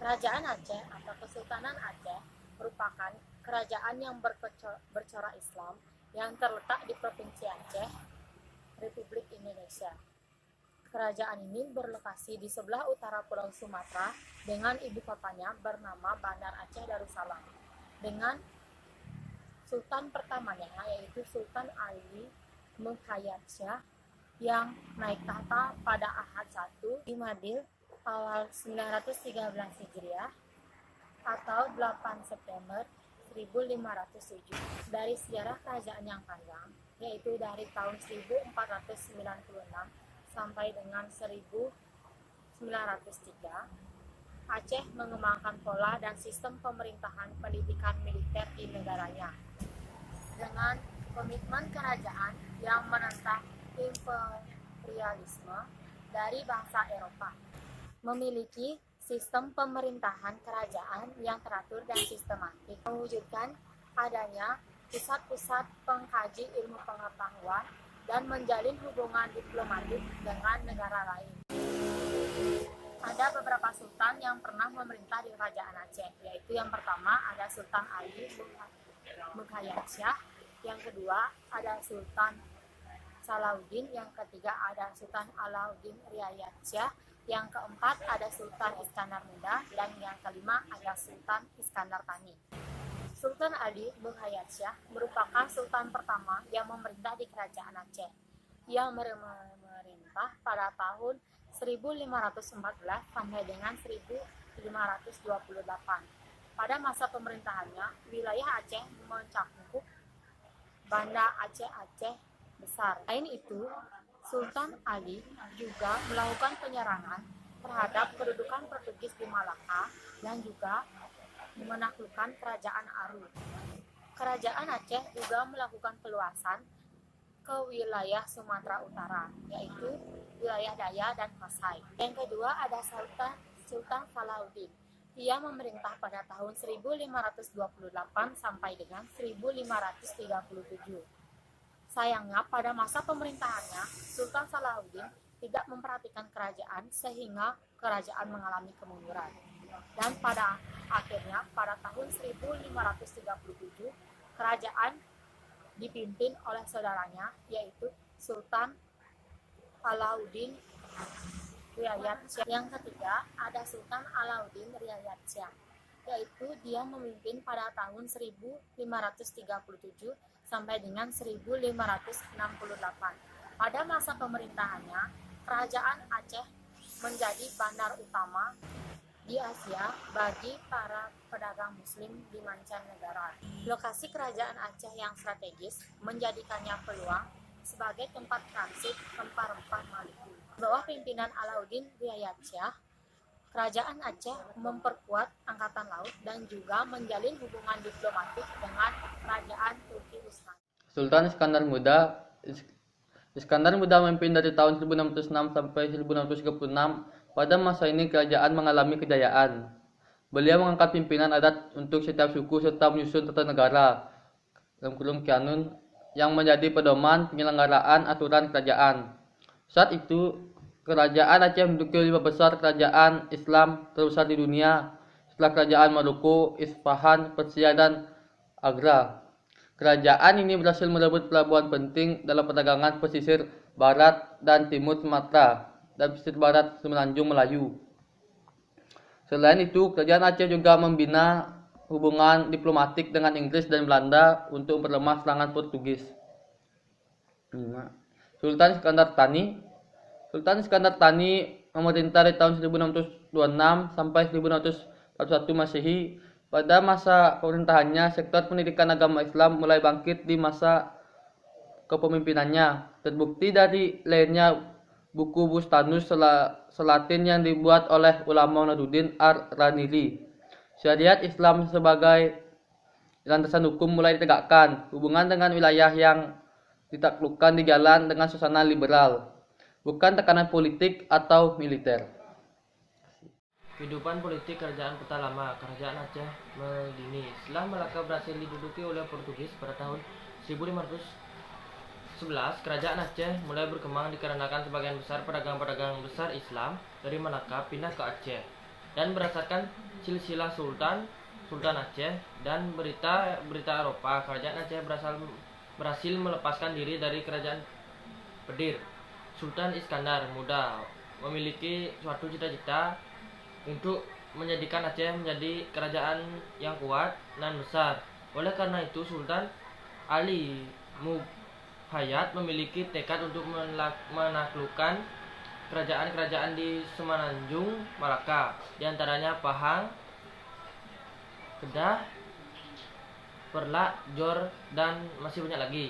Kerajaan Aceh atau Kesultanan Aceh merupakan kerajaan yang bercorak Islam yang terletak di Provinsi Aceh, Republik Indonesia. Kerajaan ini berlokasi di sebelah utara Pulau Sumatera dengan ibu kotanya bernama Bandar Aceh Darussalam. Dengan sultan pertamanya yaitu Sultan Ali Mukhayatsyah yang naik tahta pada Ahad 1 Jumadil awal 913 Hijriah atau 8 September 1507. Dari sejarah kerajaan yang panjang, yaitu dari tahun 1496 sampai dengan 1903, Aceh mengembangkan pola dan sistem pemerintahan pendidikan militer di negaranya dengan komitmen kerajaan yang menentang imperialisme dari bangsa Eropa. Memiliki sistem pemerintahan kerajaan yang teratur dan sistematik, mewujudkan adanya pusat-pusat pengkaji ilmu pengetahuan dan menjalin hubungan diplomatik dengan negara lain. Ada beberapa sultan yang pernah memerintah di kerajaan Aceh, yaitu yang pertama ada Sultan Ali Mukhayatsyah, yang kedua ada Sultan Salahuddin, yang ketiga ada Sultan Alauddin Riayatsyah, yang keempat ada Sultan Iskandar Muda, dan yang kelima ada Sultan Iskandar Thani. Sultan Ali Mukhayatsyah merupakan sultan pertama yang memerintah di kerajaan Aceh. Ia memerintah pada tahun 1514 sampai dengan 1528. Pada masa pemerintahannya, wilayah Aceh mencakup Banda Aceh besar. Selain itu, Sultan Ali juga melakukan penyerangan terhadap kedudukan Portugis di Malaka dan juga menaklukkan kerajaan Aru. Kerajaan Aceh juga melakukan peluasan ke wilayah Sumatera Utara, yaitu wilayah Daya dan Pasai. Yang kedua ada Sultan Salahuddin. Ia memerintah pada tahun 1528 sampai dengan 1537. Sayangnya pada masa pemerintahannya, Sultan Salahuddin tidak memperhatikan kerajaan sehingga kerajaan mengalami kemunduran. Dan pada akhirnya pada tahun 1537, kerajaan dipimpin oleh saudaranya yaitu Sultan Alauddin Riayatsyah. Yang ketiga ada Sultan Alauddin Riayatsyah, yaitu dia memimpin pada tahun 1537 sampai dengan 1568. Pada masa pemerintahannya, kerajaan Aceh menjadi bandar utama di Asia bagi para pedagang muslim di mancanegara. Lokasi kerajaan Aceh yang strategis menjadikannya peluang sebagai tempat transit rempah-rempah Maluku. Di bawah pimpinan Alauddin Riayatsyah, kerajaan Aceh memperkuat angkatan laut dan juga menjalin hubungan diplomatik dengan kerajaan Turki Utsmani. Sultan Iskandar Muda memimpin dari tahun 1606 sampai 1636. Pada masa ini kerajaan mengalami kejayaan. Beliau mengangkat pimpinan adat untuk setiap suku serta menyusun tata negara (Qanun) yang menjadi pedoman penyelenggaraan aturan kerajaan. Saat itu, kerajaan Aceh menduduki 5 besar kerajaan Islam terbesar di dunia setelah kerajaan Maroko, Isfahan, Persia, dan Agra. Kerajaan ini berhasil merebut pelabuhan penting dalam perdagangan pesisir barat dan timur Sumatera dan pesisir barat Semenanjung Melayu. Selain itu, kerajaan Aceh juga membina hubungan diplomatik dengan Inggris dan Belanda untuk memperlemah serangan Portugis. Sultan Iskandar Thani memerintah dari tahun 1626 sampai 1641 Masehi. Pada masa pemerintahannya, sektor pendidikan agama Islam mulai bangkit di masa kepemimpinannya. Terbukti dari lahirnya buku Bustanus Salatin yang dibuat oleh ulama Nahdlatul Ar-Ranili. Syariat Islam sebagai landasan hukum mulai ditegakkan. Hubungan dengan wilayah yang ditaklukkan di jalan dengan suasana liberal, bukan tekanan politik atau militer. Kehidupan politik Kerajaan Kota Lama, Kerajaan Aceh Medini. Setelah Malaka berhasil diduduki oleh Portugis pada tahun 1511, Kerajaan Aceh mulai berkembang dikarenakan sebagian besar pedagang-pedagang besar Islam dari Malaka pindah ke Aceh. dan berdasarkan silsilah Sultan Aceh dan berita Eropa, kerajaan Aceh berhasil melepaskan diri dari kerajaan Pedir. Sultan Iskandar Muda memiliki suatu cita-cita untuk menjadikan Aceh menjadi kerajaan yang kuat dan besar. Oleh karena itu, Sultan Ali Muhayat memiliki tekad untuk menaklukkan kerajaan-kerajaan di Semenanjung Malaka, diantaranya Pahang, Kedah, Perlak, Jor, dan masih banyak lagi.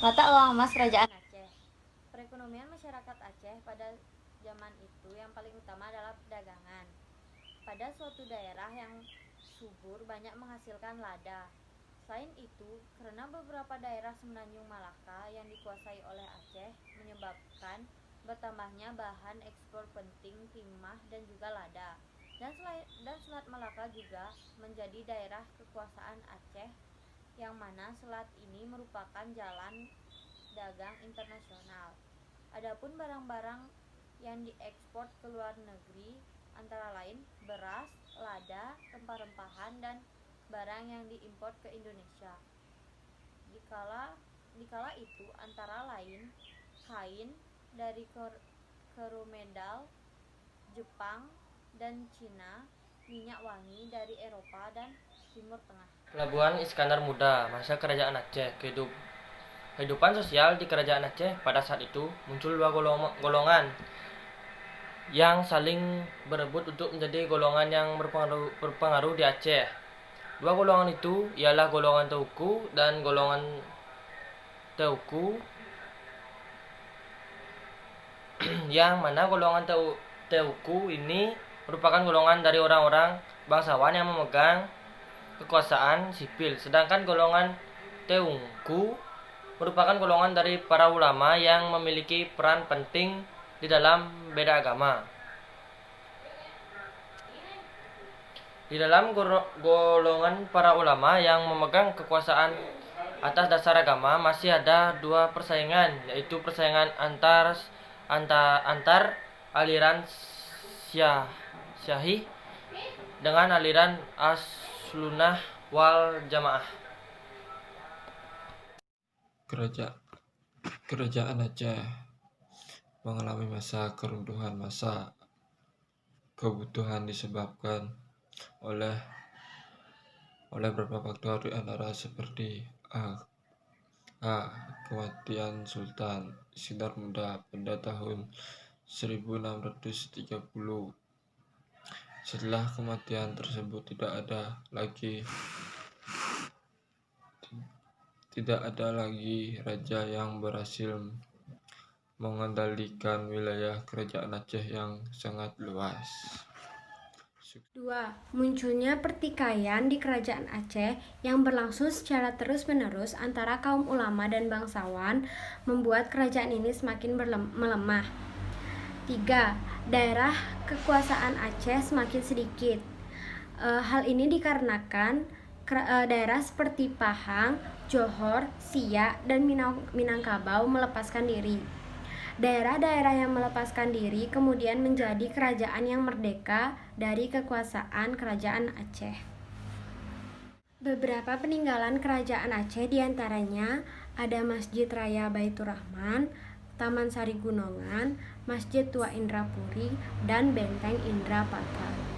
Mata uang emas Kerajaan Aceh. Perekonomian masyarakat Aceh pada zaman itu yang paling utama adalah perdagangan. Pada suatu daerah yang subur banyak menghasilkan lada. Selain itu, karena beberapa daerah Semenanjung Malaka yang dikuasai oleh Aceh menyebabkan bertambahnya bahan ekspor penting timah dan juga lada. Dan Selat Malaka juga menjadi daerah kekuasaan Aceh, yang mana selat ini merupakan jalan dagang internasional. Adapun barang-barang yang diekspor ke luar negeri antara lain beras, lada, rempah-rempahan, dan barang yang diimpor ke Indonesia. Dikala itu antara lain kain dari Coromandel, Jepang dan Cina, minyak wangi dari Eropa dan Timur Tengah. Pelabuhan Iskandar Muda, masa kerajaan Aceh. Kehidupan sosial di kerajaan Aceh pada saat itu muncul dua golongan yang saling berebut untuk menjadi golongan yang berpengaruh di Aceh. Dua golongan itu ialah golongan Teuku dan golongan Teuku, yang mana golongan Teuku ini merupakan golongan dari orang-orang bangsawan yang memegang kekuasaan sipil, sedangkan golongan Teungku merupakan golongan dari para ulama yang memiliki peran penting di dalam beda agama. Di dalam golongan para ulama yang memegang kekuasaan atas dasar agama masih ada dua persaingan, yaitu persaingan antar aliran Syahi dengan aliran As-Sunnah wal Jamaah. Kerajaan Aceh mengalami masa keruntuhan. Masa kebutuhan disebabkan oleh beberapa faktor, di antara seperti kematian Sultan Iskandar Muda pada tahun 1630. Setelah kematian tersebut tidak ada lagi raja yang berhasil mengendalikan wilayah kerajaan Aceh yang sangat luas. 2. Munculnya pertikaian di kerajaan Aceh yang berlangsung secara terus-menerus antara kaum ulama dan bangsawan membuat kerajaan ini semakin melemah. 3. Daerah kekuasaan Aceh semakin sedikit. Hal ini dikarenakan daerah seperti Pahang, Johor, Siak, dan Minangkabau melepaskan diri. Daerah-daerah yang melepaskan diri kemudian menjadi kerajaan yang merdeka dari kekuasaan kerajaan Aceh. Beberapa peninggalan kerajaan Aceh diantaranya ada Masjid Raya Baitur Rahman, Taman Sari Gunungan, Masjid Tua Indrapuri, dan Benteng Indrapatra.